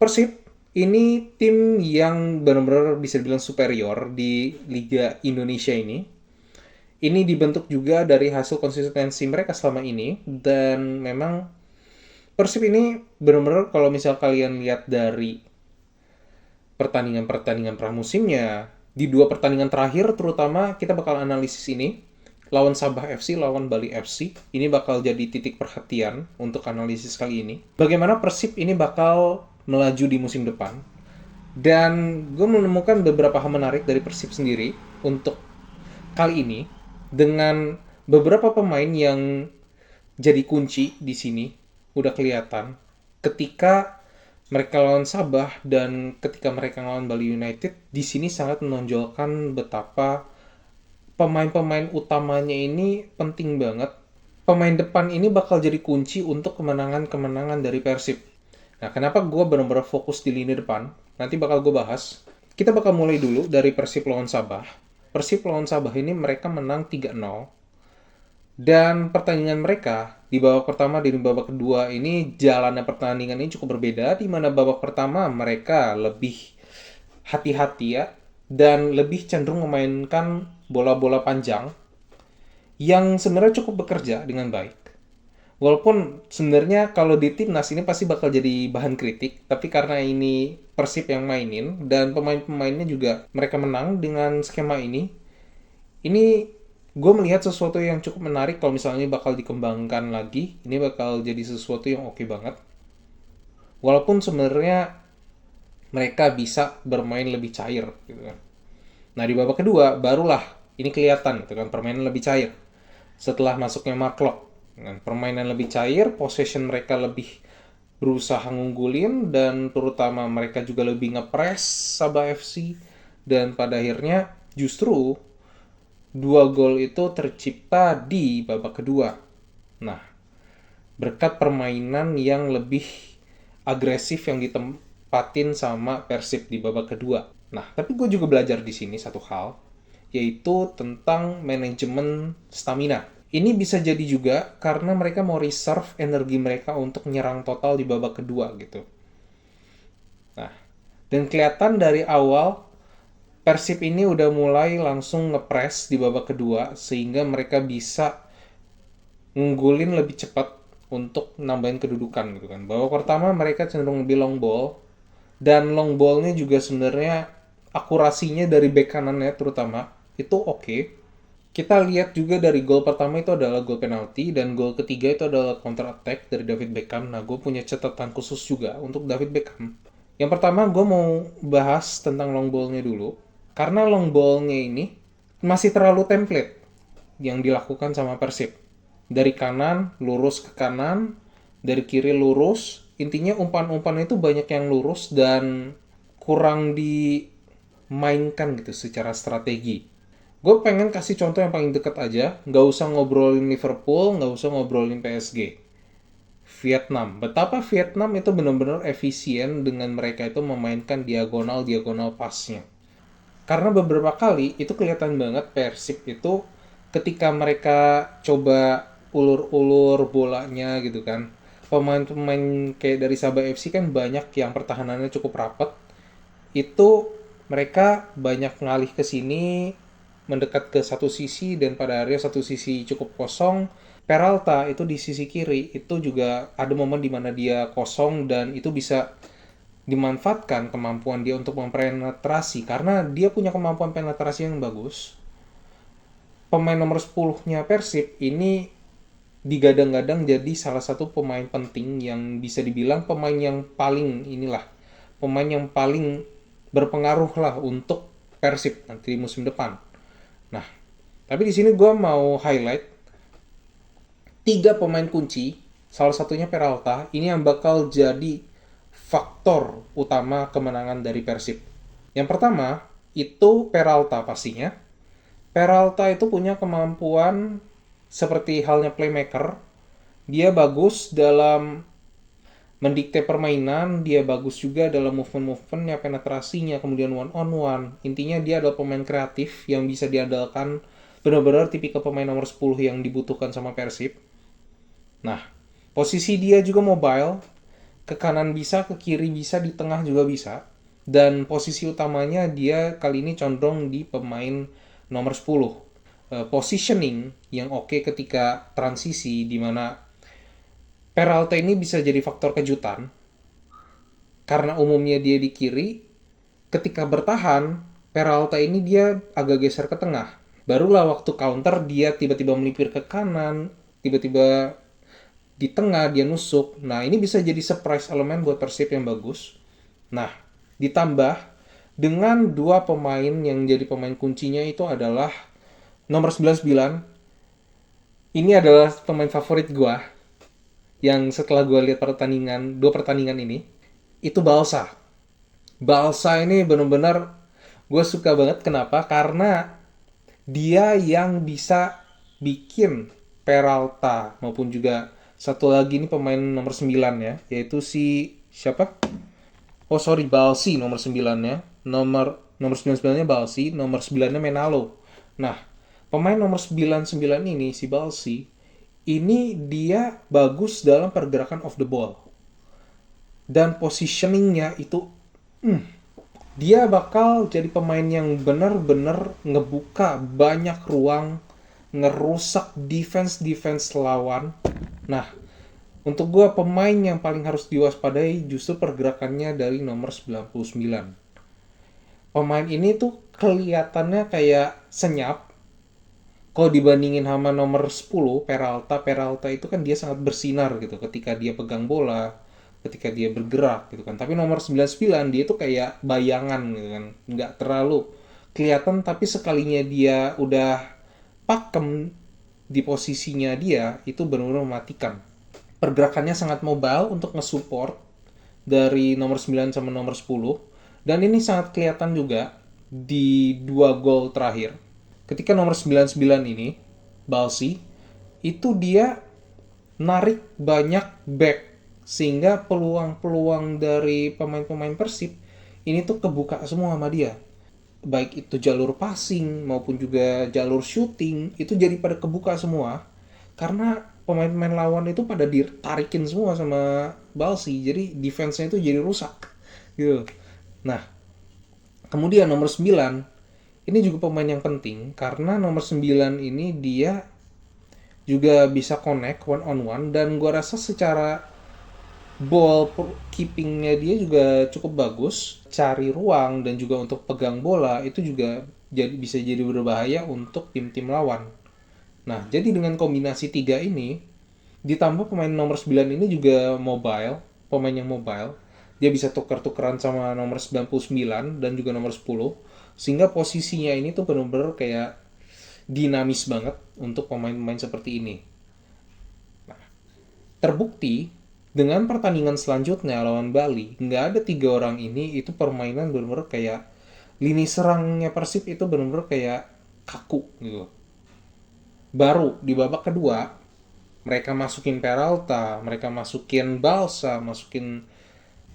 Persib ini tim yang benar-benar bisa dibilang superior di Liga Indonesia ini. Ini dibentuk juga dari hasil konsistensi mereka selama ini, dan memang Persib ini benar-benar kalau misal kalian lihat dari pertandingan-pertandingan pramusimnya, di dua pertandingan terakhir terutama kita bakal analisis ini. Lawan Sabah FC, lawan Bali FC. Ini bakal jadi titik perhatian untuk analisis kali ini. Bagaimana Persib ini bakal melaju di musim depan. Dan gue menemukan beberapa hal menarik dari Persib sendiri untuk kali ini dengan beberapa pemain yang jadi kunci di sini udah kelihatan ketika mereka lawan Sabah dan ketika mereka lawan Bali United. Di sini sangat menonjolkan betapa pemain-pemain utamanya ini penting banget. Pemain depan ini bakal jadi kunci untuk kemenangan-kemenangan dari Persib. Nah, kenapa gue benar-benar fokus di lini depan? Nanti bakal gue bahas. Kita bakal mulai dulu dari Persib lawan Sabah. Persib lawan Sabah ini mereka menang 3-0. Dan pertandingan mereka di babak pertama dan di babak kedua ini jalannya pertandingan ini cukup berbeda, di mana babak pertama mereka lebih hati-hati ya dan lebih cenderung memainkan bola-bola panjang yang sebenarnya cukup bekerja dengan baik. Walaupun sebenarnya kalau di timnas ini pasti bakal jadi bahan kritik, tapi karena ini Persib yang mainin dan pemain-pemainnya juga mereka menang dengan skema ini gue melihat sesuatu yang cukup menarik kalau misalnya bakal dikembangkan lagi. Ini bakal jadi sesuatu yang oke banget. Walaupun sebenarnya mereka bisa bermain lebih cair gitu kan. Nah, di babak kedua barulah ini kelihatan gitu kan, permainan lebih cair. Setelah masuknya Mark Locke, dengan permainan lebih cair, possession mereka lebih berusaha ngunggulin, dan terutama mereka juga lebih ngepres Sabah FC, dan pada akhirnya justru dua gol itu tercipta di babak kedua. Nah, berkat permainan yang lebih agresif yang ditempatin sama Persib di babak kedua. Nah, tapi gue juga belajar di sini satu hal, yaitu tentang manajemen stamina. Ini bisa jadi juga karena mereka mau reserve energi mereka untuk nyerang total di babak kedua gitu. Nah, dan kelihatan dari awal Persib ini udah mulai langsung ngepres di babak kedua sehingga mereka bisa ngunggulin lebih cepat untuk nambahin kedudukan gitu kan. Babak pertama mereka cenderung lebih long ball, dan long ballnya juga sebenarnya akurasinya dari back kanannya terutama itu oke. Kita lihat juga dari gol pertama itu adalah gol penalti, dan gol ketiga itu adalah counter attack dari David Beckham. Nah, gue punya catatan khusus juga untuk David Beckham. Yang pertama gue mau bahas tentang long ball-nya dulu. Karena long ball-nya ini masih terlalu template yang dilakukan sama Persib. Dari kanan, lurus ke kanan, dari kiri lurus. Intinya umpan-umpan itu banyak yang lurus dan kurang dimainkan gitu secara strategi. Gue pengen kasih contoh yang paling deket aja, nggak usah ngobrolin Liverpool, nggak usah ngobrolin PSG. Vietnam, betapa Vietnam itu benar-benar efisien dengan mereka itu memainkan diagonal-diagonal pasnya. Karena beberapa kali itu kelihatan banget Persib itu ketika mereka coba ulur-ulur bolanya gitu kan. Pemain-pemain kayak dari Sabah FC kan banyak yang pertahanannya cukup rapat. Itu mereka banyak ngalih ke sini, mendekat ke satu sisi, dan pada akhirnya satu sisi cukup kosong. Peralta itu di sisi kiri itu juga ada momen dimana dia kosong, dan itu bisa dimanfaatkan kemampuan dia untuk mempenetrasi karena dia punya kemampuan penetrasi yang bagus. Pemain nomor 10-nya Persib ini digadang-gadang jadi salah satu pemain penting yang bisa dibilang pemain yang paling pemain yang paling berpengaruh lah untuk Persib nanti di musim depan. Nah, tapi di sini gue mau highlight tiga pemain kunci, salah satunya Peralta, ini yang bakal jadi faktor utama kemenangan dari Persib. Yang pertama, itu Peralta pastinya. Peralta itu punya kemampuan seperti halnya playmaker. Dia bagus dalam mendikte permainan, dia bagus juga dalam movement-movementnya, penetrasinya, kemudian one on one. Intinya dia adalah pemain kreatif yang bisa diandalkan, benar-benar tipikal pemain nomor 10 yang dibutuhkan sama Persib. Nah, posisi dia juga mobile, Ke kanan bisa, ke kiri bisa, di tengah juga bisa. Dan posisi utamanya dia kali ini condong di pemain nomor 10. Positioning yang oke ketika transisi, di mana Peralta ini bisa jadi faktor kejutan karena umumnya dia di kiri. Ketika bertahan, Peralta ini dia agak geser ke tengah. Barulah waktu counter dia tiba-tiba melipir ke kanan, tiba-tiba di tengah dia nusuk. Nah, ini bisa jadi surprise elemen buat Persib yang bagus. Nah, ditambah dengan dua pemain yang jadi pemain kuncinya itu adalah nomor 99. Ini adalah pemain favorit gua yang setelah gua lihat pertandingan, dua pertandingan ini, itu Balsa. Balsa ini benar-benar gue suka banget. Kenapa? Karena dia yang bisa bikin Peralta maupun juga satu lagi ini pemain nomor 9 ya, yaitu si siapa? Oh sorry, Balsi nomor 9-nya. Nomor 99-nya Balsi, nomor 9-nya Menalo. Nah, pemain nomor 99 ini si Balsi ini dia bagus dalam pergerakan off the ball. Dan positioningnya itu dia bakal jadi pemain yang benar-benar ngebuka banyak ruang, ngerusak defense lawan. Nah, untuk gue pemain yang paling harus diwaspadai justru pergerakannya dari nomor 99. Pemain ini tuh kelihatannya kayak senyap. Kalau dibandingin sama nomor 10, Peralta itu kan dia sangat bersinar gitu ketika dia pegang bola, ketika dia bergerak gitu kan. Tapi nomor 99 dia tuh kayak bayangan gitu kan. Nggak terlalu kelihatan, tapi sekalinya dia udah pakem di posisinya dia, itu benar-benar mematikan. Pergerakannya sangat mobile untuk nge-support dari nomor 9 sama nomor 10. Dan ini sangat kelihatan juga di dua gol terakhir. Ketika nomor 99 ini, Balsi, itu dia narik banyak back. Sehingga peluang-peluang dari pemain-pemain Persib ini tuh kebuka semua sama dia. Baik itu jalur passing maupun juga jalur shooting, itu jadi pada kebuka semua. Karena pemain-pemain lawan itu pada ditarikin semua sama Balsi. Jadi defense-nya itu jadi rusak. Gitu. Nah, kemudian nomor 9 ini juga pemain yang penting karena nomor 9 ini dia juga bisa connect one on one, dan gua rasa secara ball keepingnya dia juga cukup bagus, cari ruang dan juga untuk pegang bola itu juga bisa jadi berbahaya untuk tim-tim lawan. Nah, jadi dengan kombinasi tiga ini ditambah pemain nomor 9 ini juga mobile, pemain yang mobile, dia bisa tuker-tukeran sama nomor 99 dan juga nomor 10, sehingga posisinya ini tuh benar-benar kayak dinamis banget untuk pemain-pemain seperti ini. Nah, terbukti dengan pertandingan selanjutnya lawan Bali, nggak ada tiga orang ini itu permainan benar-benar kayak lini serangnya Persib itu benar-benar kayak kaku gitu. Baru di babak kedua mereka masukin Peralta, mereka masukin Balsa, masukin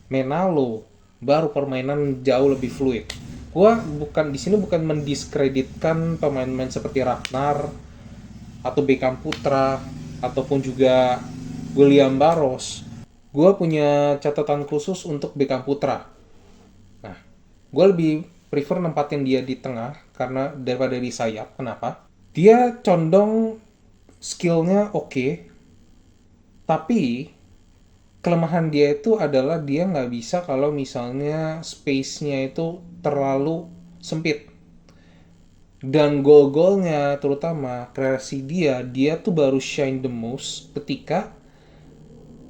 Menalo, baru permainan jauh lebih fluid. Gua bukan di sini bukan mendiskreditkan pemain-pemain seperti Ragnar atau Beckham Putra ataupun juga William Barros. Gua punya catatan khusus untuk Beckham Putra. Nah, gua lebih prefer nempatin dia di tengah karena daripada di sayap. Kenapa? Dia condong skillnya oke, tapi kelemahan dia itu adalah dia nggak bisa kalau misalnya space-nya itu terlalu sempit. Dan gol-golnya terutama kreasi dia tuh baru shine the most ketika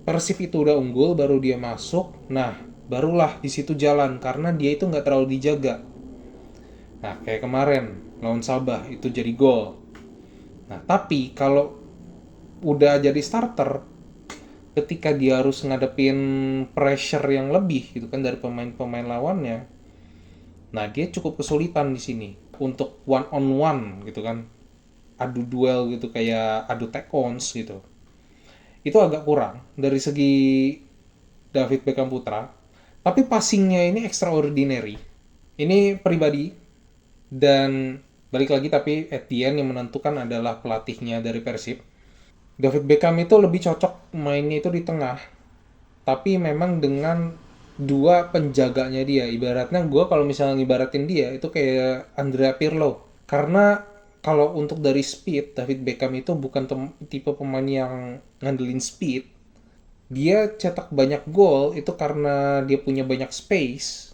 Persib itu udah unggul, baru dia masuk. Nah, barulah di situ jalan karena dia itu nggak terlalu dijaga. Nah, kayak kemarin lawan Sabah itu jadi gol. Nah, tapi kalau udah jadi starter, ketika dia harus ngadepin pressure yang lebih gitu kan dari pemain-pemain lawannya, nah dia cukup kesulitan di sini untuk one on one gitu kan, adu duel gitu kayak adu take-ons gitu. Itu agak kurang dari segi David Beckham Putra. Tapi passingnya ini extraordinary. Ini pribadi, dan balik lagi tapi at the end yang menentukan adalah pelatihnya dari Persib. David Beckham itu lebih cocok mainnya itu di tengah. tapi memang dengan dua penjaganya dia. Ibaratnya gue kalau misalnya ngibaratin dia itu kayak Andrea Pirlo. Karena kalau untuk dari speed, David Beckham itu bukan tipe pemain yang ngandelin speed. Dia cetak banyak gol itu karena dia punya banyak space.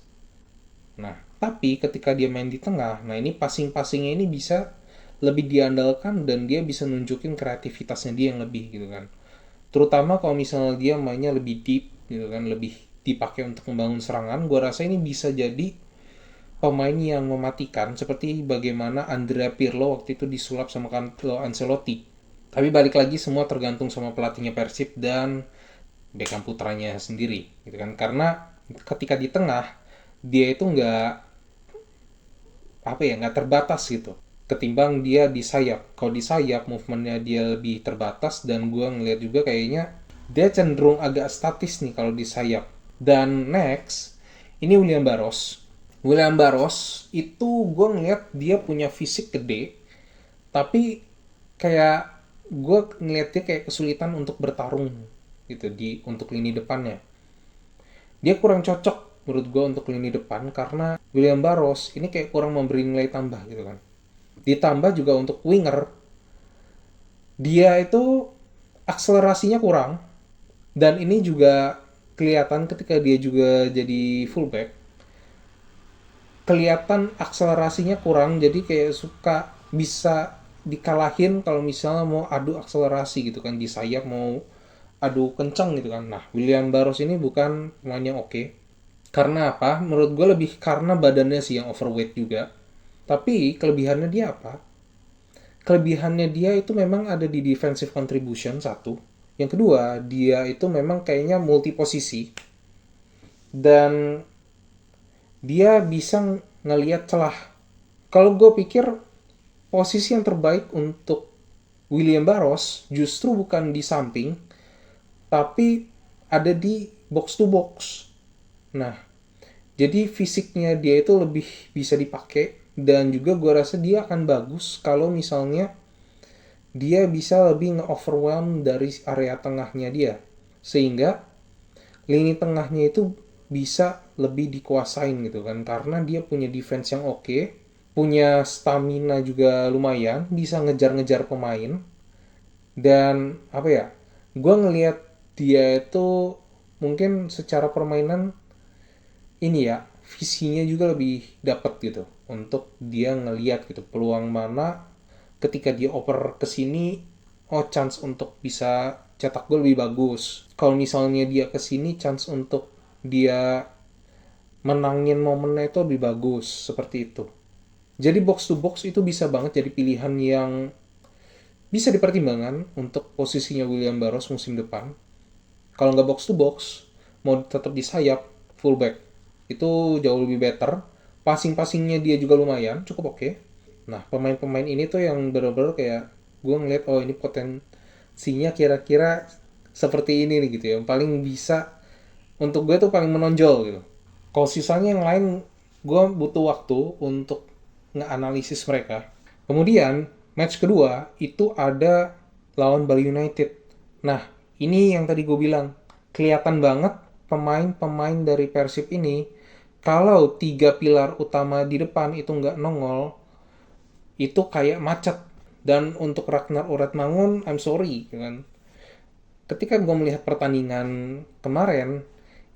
Nah, tapi ketika dia main di tengah, nah ini passing-passingnya ini bisa lebih diandalkan dan dia bisa nunjukin kreativitasnya dia yang lebih gitu kan. Terutama kalau misalnya dia mainnya lebih deep gitu kan, lebih dipakai untuk membangun serangan, gue rasa ini bisa jadi pemain yang mematikan seperti bagaimana Andrea Pirlo waktu itu disulap sama Carlo Ancelotti. Tapi balik lagi semua tergantung sama pelatihnya Persib dan Beckham putranya sendiri gitu kan. Karena ketika di tengah dia itu nggak terbatas gitu ketimbang dia di sayap. Kalau di sayap movementnya dia lebih terbatas dan gue ngeliat juga kayaknya dia cenderung agak statis nih kalau di sayap. Dan next ini William Barros. William Barros itu gue ngeliat dia punya fisik gede, tapi kayak gue ngeliat dia kayak kesulitan untuk bertarung gitu untuk lini depannya. Dia kurang cocok menurut gue untuk lini depan karena William Barros ini kayak kurang memberi nilai tambah gitu kan. Ditambah juga untuk winger, dia itu akselerasinya kurang dan ini juga kelihatan ketika dia juga jadi fullback. Kelihatan akselerasinya kurang jadi kayak suka bisa dikalahin kalau misalnya mau adu akselerasi gitu kan di sayap mau adu kencang gitu kan. Nah, William Barros ini bukan pemain yang oke. Karena apa? Menurut gue lebih karena badannya sih yang overweight juga. Tapi kelebihannya dia apa? Kelebihannya dia itu memang ada di defensive contribution satu. Yang kedua, dia itu memang kayaknya multi posisi dan dia bisa ngelihat celah. Kalau gue pikir posisi yang terbaik untuk William Barros justru bukan di samping, tapi ada di box to box. Nah, jadi fisiknya dia itu lebih bisa dipakai dan juga gue rasa dia akan bagus kalau misalnya dia bisa lebih nge-overwhelm dari area tengahnya dia. Sehingga lini tengahnya itu bisa lebih dikuasain gitu kan. Karena dia punya defense yang oke, punya stamina juga lumayan, bisa ngejar-ngejar pemain. Dan apa ya, gue ngelihat dia itu mungkin secara permainan ini ya, visinya juga lebih dapat gitu untuk dia ngelihat gitu peluang mana ketika dia oper ke sini, oh chance untuk bisa cetak gol lebih bagus. Kalau misalnya dia ke sini chance untuk dia menangin momennya itu lebih bagus seperti itu. Jadi box to box itu bisa banget jadi pilihan yang bisa dipertimbangkan untuk posisinya William Barros musim depan. Kalau nggak box to box, mau tetap di sayap, fullback. Itu jauh lebih better. Passing-passingnya dia juga lumayan, cukup oke. Nah, pemain-pemain ini tuh yang bener-bener kayak gue ngeliat, oh ini potensinya kira-kira seperti ini nih gitu ya. Yang paling bisa, untuk gue tuh paling menonjol gitu. Kalau sisanya yang lain, gue butuh waktu untuk nge-analisis mereka. Kemudian, match kedua itu ada lawan Bali United. Nah, ini yang tadi gue bilang, kelihatan banget pemain-pemain dari Persib ini, kalau tiga pilar utama di depan itu nggak nongol, itu kayak macet. Dan untuk Ragnar Uretmangun, I'm sorry, kan. Ketika gue melihat pertandingan kemarin,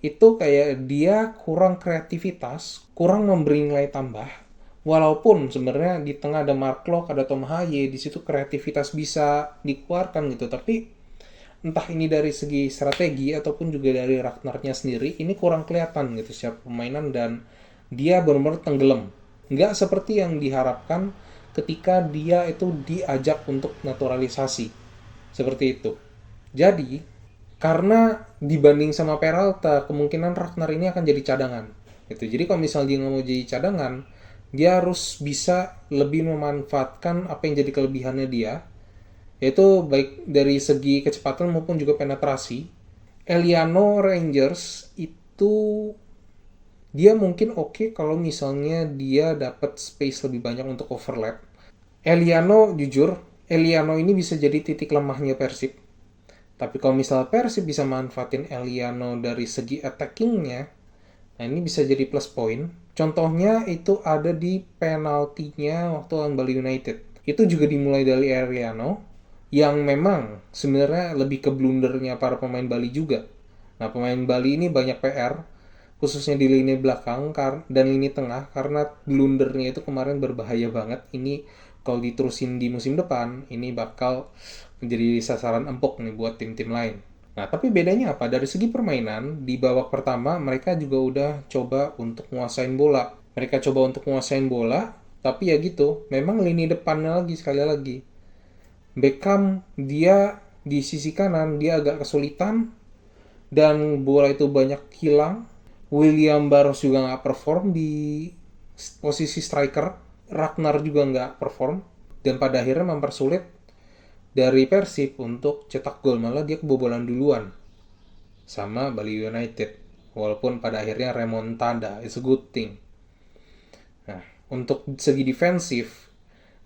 itu kayak dia kurang kreativitas, kurang memberi nilai tambah. Walaupun sebenarnya di tengah ada Mark Locke, ada Tom Haye, di situ kreativitas bisa dikeluarkan gitu, tapi entah ini dari segi strategi ataupun juga dari Ragnarnya sendiri, ini kurang kelihatan gitu secara permainan dan dia benar-benar tenggelam. Nggak seperti yang diharapkan ketika dia itu diajak untuk naturalisasi. Seperti itu. Jadi, karena dibanding sama Peralta, kemungkinan Ragnar ini akan jadi cadangan. Gitu. Jadi kalau misalnya dia nggak mau jadi cadangan, dia harus bisa lebih memanfaatkan apa yang jadi kelebihannya dia, yaitu baik dari segi kecepatan maupun juga penetrasi. Eliano Rangers itu dia mungkin oke kalau misalnya dia dapat space lebih banyak untuk overlap. Eliano jujur, Eliano ini bisa jadi titik lemahnya Persib. Tapi kalau misalnya Persib bisa manfaatin Eliano dari segi attacking-nya, nah ini bisa jadi plus point. Contohnya itu ada di penaltinya waktu lawan Bali United. Itu juga dimulai dari Eliano, yang memang sebenarnya lebih ke blundernya para pemain Bali juga. Nah, pemain Bali ini banyak PR, khususnya di lini belakang dan lini tengah, karena blundernya itu kemarin berbahaya banget. Ini kalau diterusin di musim depan, ini bakal menjadi sasaran empuk nih buat tim-tim lain. Nah, tapi bedanya apa? Dari segi permainan, di babak pertama mereka juga udah coba untuk nguasain bola. Mereka coba untuk nguasain bola, tapi ya gitu, memang lini depannya lagi sekali lagi. Beckham dia di sisi kanan dia agak kesulitan dan bola itu banyak hilang. William Barros juga nggak perform di posisi striker. Ragnar juga nggak perform dan pada akhirnya mempersulit dari Persib untuk cetak gol, malah dia kebobolan duluan sama Bali United. Walaupun pada akhirnya remontada, it's a good thing. Nah, untuk segi defensif,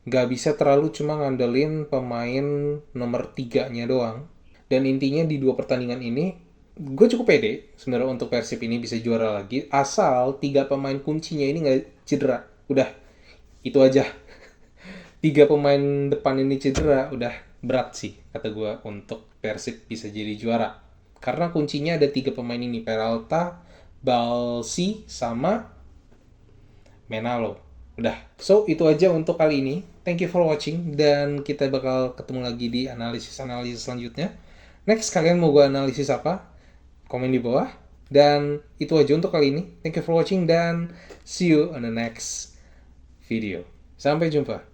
nggak bisa terlalu cuma ngandelin pemain nomor 3-nya doang. Dan intinya di dua pertandingan ini, gue cukup pede sebenarnya untuk Persib ini bisa juara lagi, asal 3 pemain kuncinya ini nggak cedera. Udah, itu aja. 3 pemain depan ini cedera, udah berat sih kata gue untuk Persib bisa jadi juara. Karena kuncinya ada 3 pemain ini, Peralta, Balsi, sama Menalo. Udah, so itu aja untuk kali ini. Thank you for watching, dan kita bakal ketemu lagi di analisis-analisis selanjutnya. Next, kalian mau gue analisis apa? Komen di bawah. Dan itu aja untuk kali ini. Thank you for watching, dan see you on the next video. Sampai jumpa.